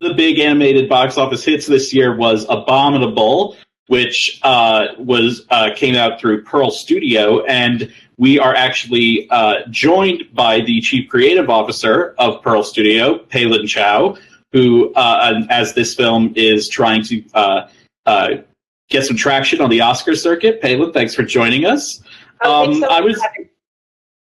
The big animated box office hits this year was Abominable, which came out through Pearl Studio, and we are actually joined by the chief creative officer of Pearl Studio, Peilin Chou, who, as this film is trying to get some traction on the Oscar circuit. Peilin, thanks for joining us.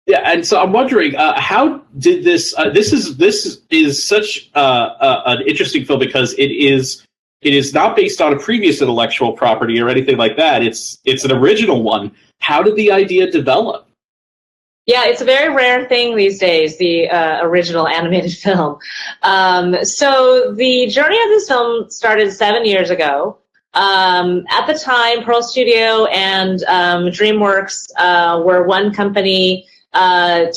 Yeah, and so I'm wondering, how did this? This is such an interesting film because it is not based on a previous intellectual property or anything like that. It's an original one. How did the idea develop? Yeah, it's a very rare thing these days, the original animated film. So the journey of this film started 7 years ago. At the time, Pearl Studio and DreamWorks were one company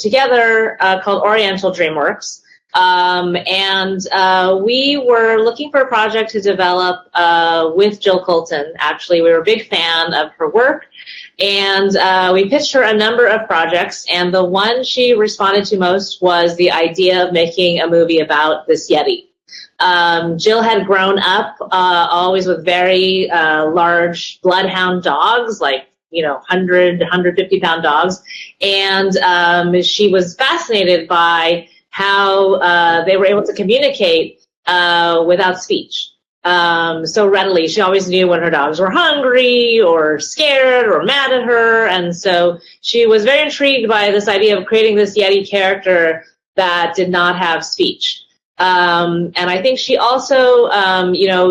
together called Oriental DreamWorks. And we were looking for a project to develop with Jill Colton. Actually, we were a big fan of her work. And we pitched her a number of projects. And the one she responded to most was the idea of making a movie about this Yeti. Jill had grown up always with very large bloodhound dogs, like 100, 150-pound dogs. And she was fascinated by how they were able to communicate without speech so readily. She always knew when her dogs were hungry or scared or mad at her. And so she was very intrigued by this idea of creating this Yeti character that did not have speech. And I think she also,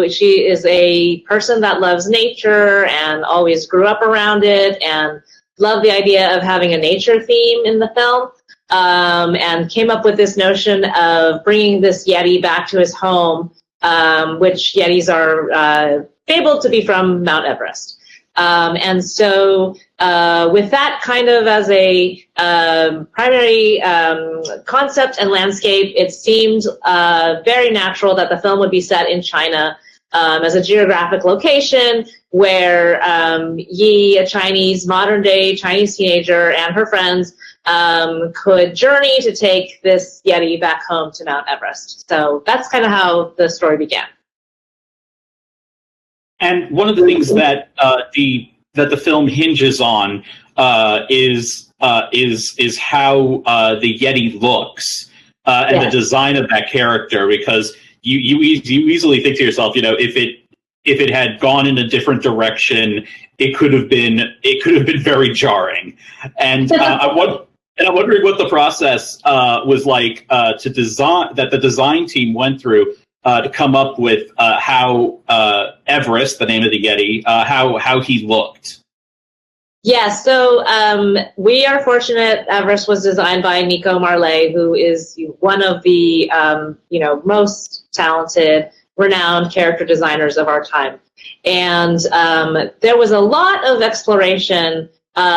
she is a person that loves nature and always grew up around it and loved the idea of having a nature theme in the film, and came up with this notion of bringing this Yeti back to his home, which Yetis are fabled to be from Mount Everest. And so with that kind of as a primary concept and landscape, it seemed very natural that the film would be set in China as a geographic location where Yi, a modern-day Chinese teenager, and her friends could journey to take this Yeti back home to Mount Everest. So that's kind of how the story began. And one of the things that the film hinges on is how the Yeti looks and the design of that character, because you easily think to yourself, if it had gone in a different direction, it could have been very jarring. And I'm wondering what the process was like that the design team went through to come up with how Everest, the name of the Yeti, how he looked. Yeah, so we are fortunate. Everest was designed by Nico Marley, who is one of the most talented, renowned character designers of our time. And there was a lot of exploration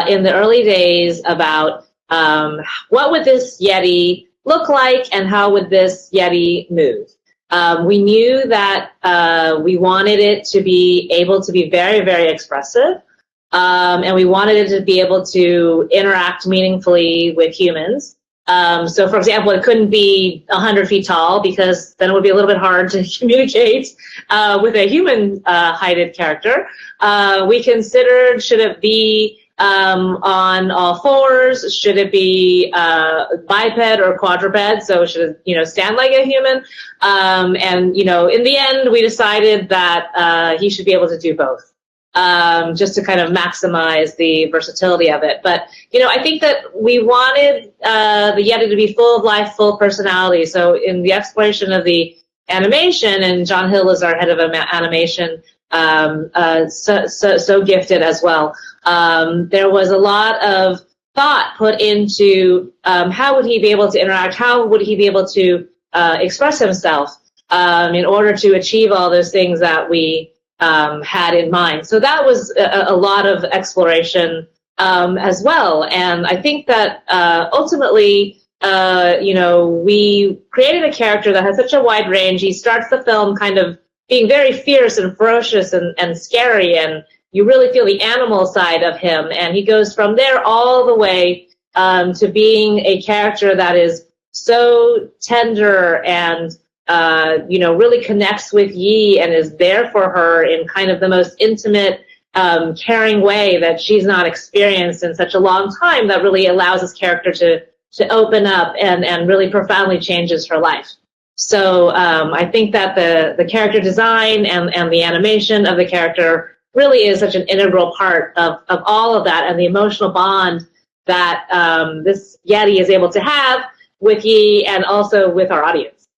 in the early days about what would this Yeti look like and how would this Yeti move. We knew that we wanted it to be able to be very, very expressive, and we wanted it to be able to interact meaningfully with humans. So, for example, it couldn't be 100 feet tall because then it would be a little bit hard to communicate with a human-heighted character. We considered, should it be on all fours? Should it be biped or quadruped? So should it, stand like a human? And, in the end, we decided that he should be able to do both, just to kind of maximize the versatility of it. But, I think that we wanted the Yeti to be full of life, full personality. So in the exploration of the animation, and John Hill is our head of animation, so gifted as well. There was a lot of thought put into how would he be able to interact, how would he be able to express himself in order to achieve all those things that we had in mind. So that was a lot of exploration as well. And I think that ultimately, we created a character that has such a wide range. He starts the film kind of being very fierce and ferocious and scary, and you really feel the animal side of him. And he goes from there all the way to being a character that is so tender and really connects with Yi and is there for her in kind of the most intimate, caring way that she's not experienced in such a long time, that really allows this character to open up and really profoundly changes her life. So I think that the character design and the animation of the character really is such an integral part of all of that, and the emotional bond that this Yeti is able to have with Yi and also with our audience.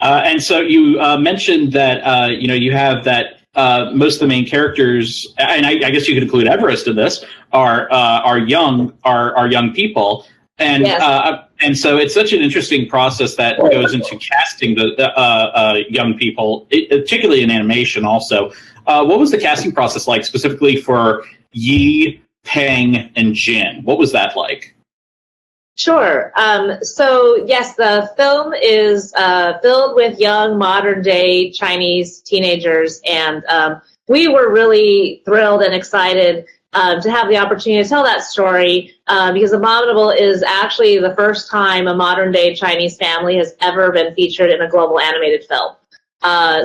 And so you mentioned that you have that most of the main characters, and I guess you could include Everest in this, are young people, and yes. And so it's such an interesting process that goes into casting the young people, particularly in animation. Also, what was the casting process like specifically for Yi, Peng, and Jin? What was that like? Sure. So yes, the film is filled with young, modern-day Chinese teenagers, and we were really thrilled and excited to have the opportunity to tell that story because Abominable is actually the first time a modern-day Chinese family has ever been featured in a global animated film.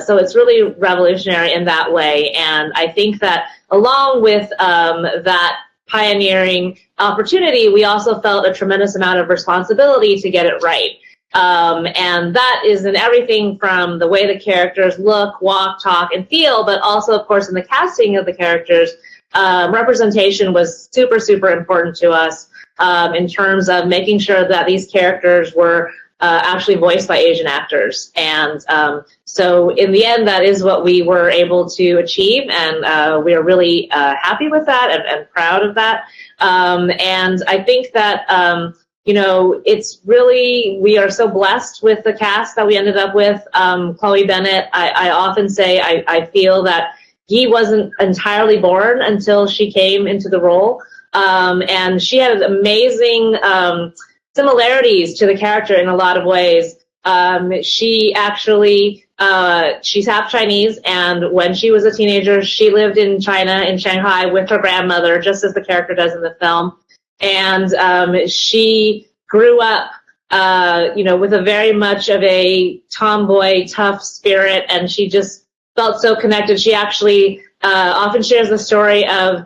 So it's really revolutionary in that way, and I think that along with that pioneering opportunity, we also felt a tremendous amount of responsibility to get it right. And that is in everything from the way the characters look, walk, talk, and feel, but also, of course, in the casting of the characters, representation was super, super important to us in terms of making sure that these characters were actually voiced by Asian actors. And so in the end, that is what we were able to achieve, and we are really happy with that and proud of that. And I think that, it's really, we are so blessed with the cast that we ended up with. Chloe Bennett, I often say I feel that Yi wasn't entirely born until she came into the role. And she had amazing similarities to the character in a lot of ways. She actually, she's half Chinese, and when she was a teenager, she lived in China, in Shanghai, with her grandmother, just as the character does in the film. And she grew up, with a very much of a tomboy, tough spirit, and she just felt so connected. She actually often shares the story of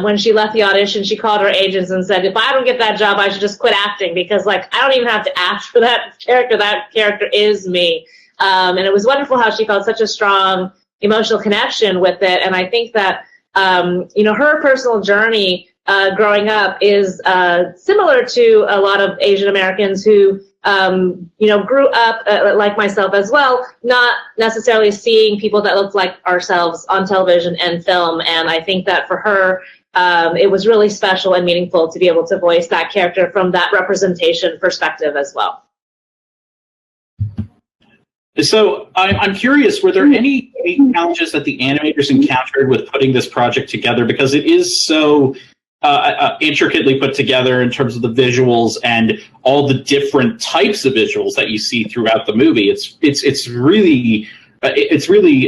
when she left the audition, she called her agents and said, if I don't get that job, I should just quit acting because, I don't even have to act for that character. That character is me. And it was wonderful how she felt such a strong emotional connection with it. And I think that, her personal journey growing up is similar to a lot of Asian Americans who, grew up like myself as well, not necessarily seeing people that look like ourselves on television and film. And I think that for her, it was really special and meaningful to be able to voice that character from that representation perspective as well. So I'm curious, were there any challenges that the animators encountered with putting this project together? Because it is so intricately put together in terms of the visuals and all the different types of visuals that you see throughout the movie. It's really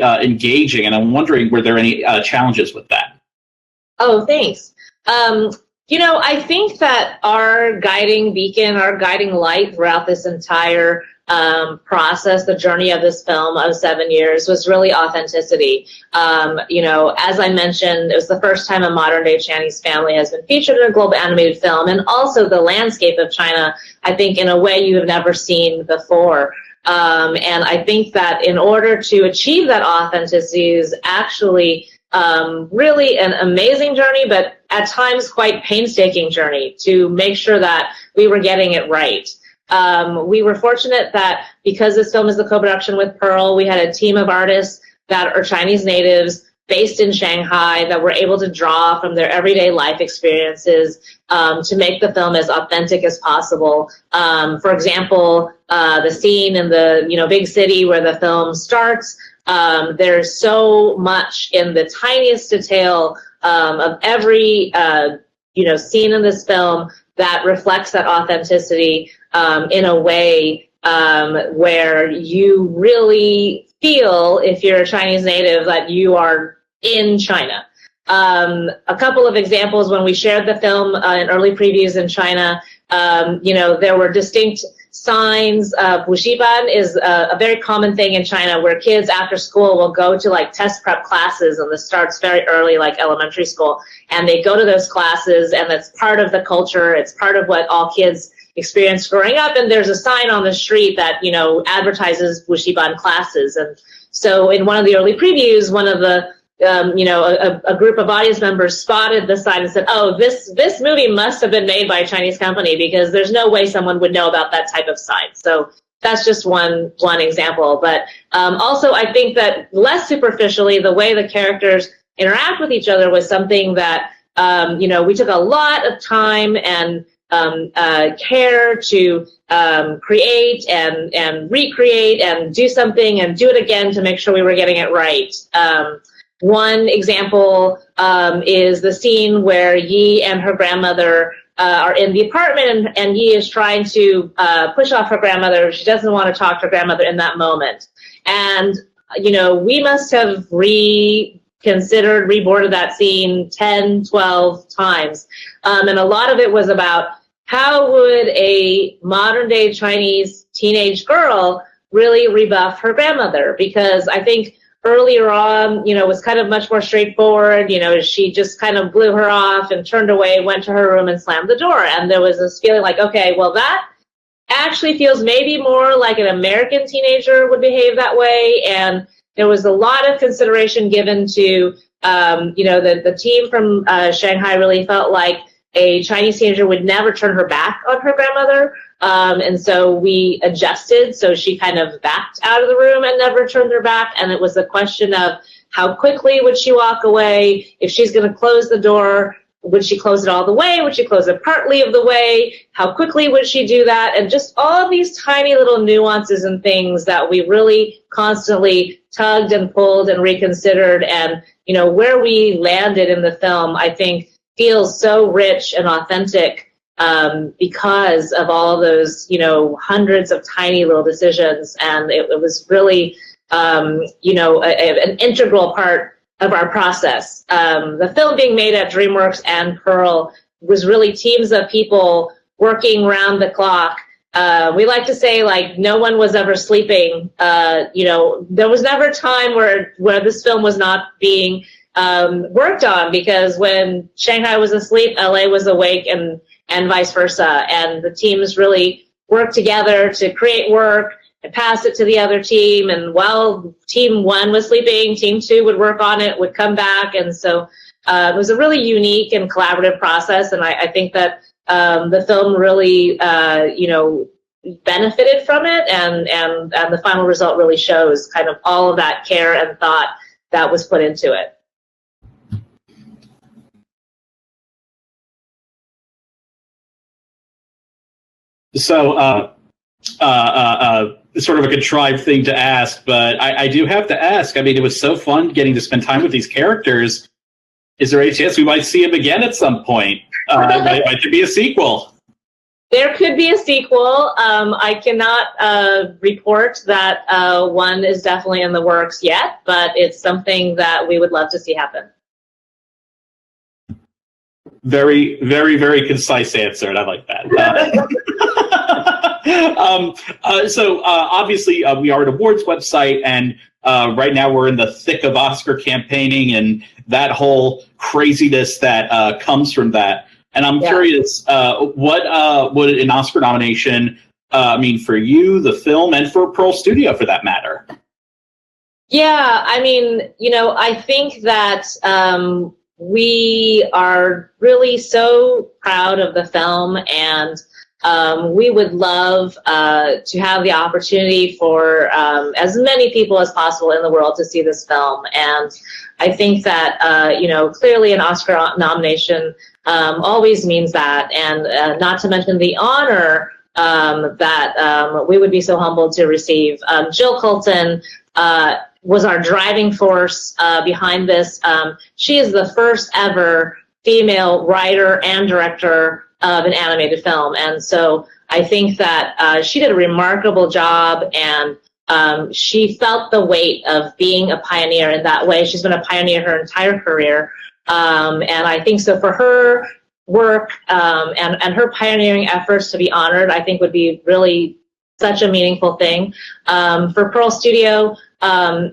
engaging, and I'm wondering, were there any challenges with that? Oh, thanks. I think that our guiding beacon, our guiding light throughout this entire process, the journey of this film of 7 years, was really authenticity. As I mentioned, it was the first time a modern day Chinese family has been featured in a global animated film, and also the landscape of China, I think, in a way you have never seen before. And I think that in order to achieve that authenticity is actually really an amazing journey, but at times quite painstaking journey to make sure that we were getting it right. We were fortunate that because this film is a co-production with Pearl, we had a team of artists that are Chinese natives based in Shanghai that were able to draw from their everyday life experiences to make the film as authentic as possible. For example, the scene in the big city where the film starts, there's so much in the tiniest detail of every scene in this film that reflects that authenticity in a way where you really feel, if you're a Chinese native, that you are in China. A couple of examples when we shared the film in early previews in China, there were distinct signs. Wuxiban is a very common thing in China where kids after school will go to like test prep classes, and this starts very early, like elementary school, and they go to those classes, and that's part of the culture. It's part of what all kids experience growing up, and there's a sign on the street that, advertises Wuxiban classes. And so in one of the early previews, one of the a group of audience members spotted the sign and said, "Oh, this movie must have been made by a Chinese company because there's no way someone would know about that type of sign." So that's just one example. But also, I think that less superficially, the way the characters interact with each other was something that we took a lot of time and care to create and recreate and do something and do it again to make sure we were getting it right. One example is the scene where Yi and her grandmother are in the apartment, and Yi is trying to push off her grandmother. She doesn't want to talk to her grandmother in that moment. And, we must have reboarded that scene 10, 12 times. And a lot of it was about how would a modern-day Chinese teenage girl really rebuff her grandmother? Because I think earlier on, was kind of much more straightforward. She just kind of blew her off and turned away, went to her room and slammed the door. And there was this feeling like, okay, well, that actually feels maybe more like an American teenager would behave that way. And there was a lot of consideration given to, the team from Shanghai really felt like a Chinese teenager would never turn her back on her grandmother. And so we adjusted. So she kind of backed out of the room and never turned her back. And it was a question of how quickly would she walk away? If she's going to close the door, would she close it all the way? Would she close it partly of the way? How quickly would she do that? And just all these tiny little nuances and things that we really constantly tugged and pulled and reconsidered. And, where we landed in the film, I think, feels so rich and authentic because of all those, hundreds of tiny little decisions. And it was really, an integral part of our process. The film being made at DreamWorks and Pearl was really teams of people working round the clock. We like to say, like, no one was ever sleeping. There was never a time where this film was not being worked on, because when Shanghai was asleep, LA was awake, and vice versa. And the teams really worked together to create work and pass it to the other team. And while team one was sleeping, team two would work on it, would come back. And so it was a really unique and collaborative process. And I think that the film really, benefited from it. And the final result really shows kind of all of that care and thought that was put into it. So, sort of a contrived thing to ask, but I do have to ask. I mean, it was so fun getting to spend time with these characters. Is there any chance we might see them again at some point? Might there be a sequel? There could be a sequel. I cannot report that one is definitely in the works yet, but it's something that we would love to see happen. Very, very, very concise answer, and I like that. So obviously we are an awards website, and right now we're in the thick of Oscar campaigning and that whole craziness that comes from that. And I'm curious, what would an Oscar nomination mean for you, the film, and for Pearl Studio for that matter? Yeah, I mean, I think that we are really so proud of the film, and we would love to have the opportunity for as many people as possible in the world to see this film. And I think that, clearly an Oscar nomination always means that, and not to mention the honor that we would be so humbled to receive. Jill Colton was our driving force behind this. She is the first ever female writer and director of an animated film. And so I think that she did a remarkable job, and she felt the weight of being a pioneer in that way. She's been a pioneer her entire career. And I think so for her work and her pioneering efforts to be honored, I think would be really such a meaningful thing. For Pearl Studio,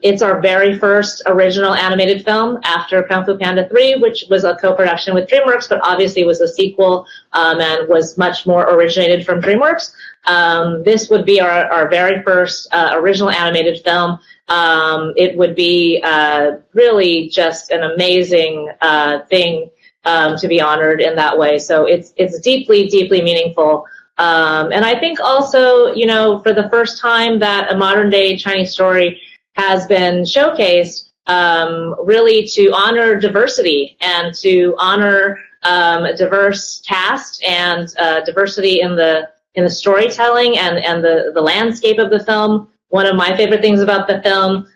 it's our very first original animated film after Kung Fu Panda 3, which was a co-production with DreamWorks, but obviously was a sequel and was much more originated from DreamWorks. This would be our very first original animated film. It would be really just an amazing thing to be honored in that way. So it's deeply, deeply meaningful. And I think also, you know, for the first time that a modern day Chinese story has been showcased, really to honor diversity and to honor a diverse cast and diversity in the storytelling and the landscape of the film. One of my favorite things about the film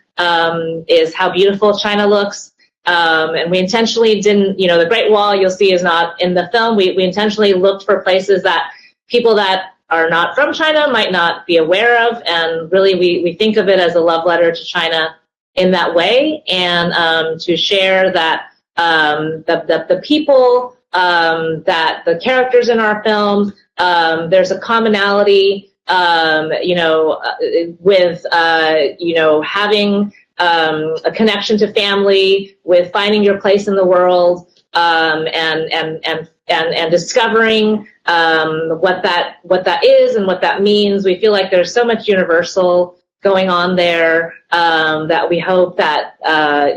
is how beautiful China looks. And we intentionally didn't, you know, the Great Wall you'll see is not in the film. We intentionally looked for places that people that are not from China might not be aware of, and really we think of it as a love letter to China in that way, and to share that the people, that the characters in our film, there's a commonality, you know, with you know, having a connection to family, with finding your place in the world, and discovering what that is and what that means. We feel like there's so much universal going on there that we hope that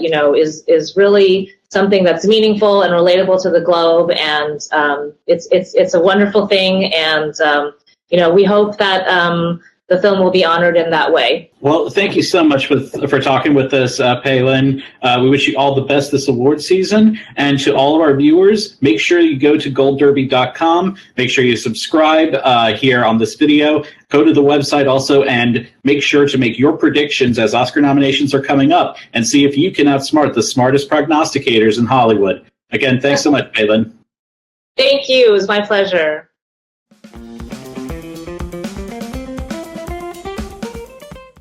you know, is really something that's meaningful and relatable to the globe, and it's a wonderful thing, and you know, we hope that the film will be honored in that way. Well, thank you so much for talking with us, Peilin. We wish you all the best this award season. And to all of our viewers, make sure you go to goldderby.com. Make sure you subscribe here on this video. Go to the website also and make sure to make your predictions as Oscar nominations are coming up and see if you can outsmart the smartest prognosticators in Hollywood. Again, thanks so much, Peilin. Thank you. It was my pleasure.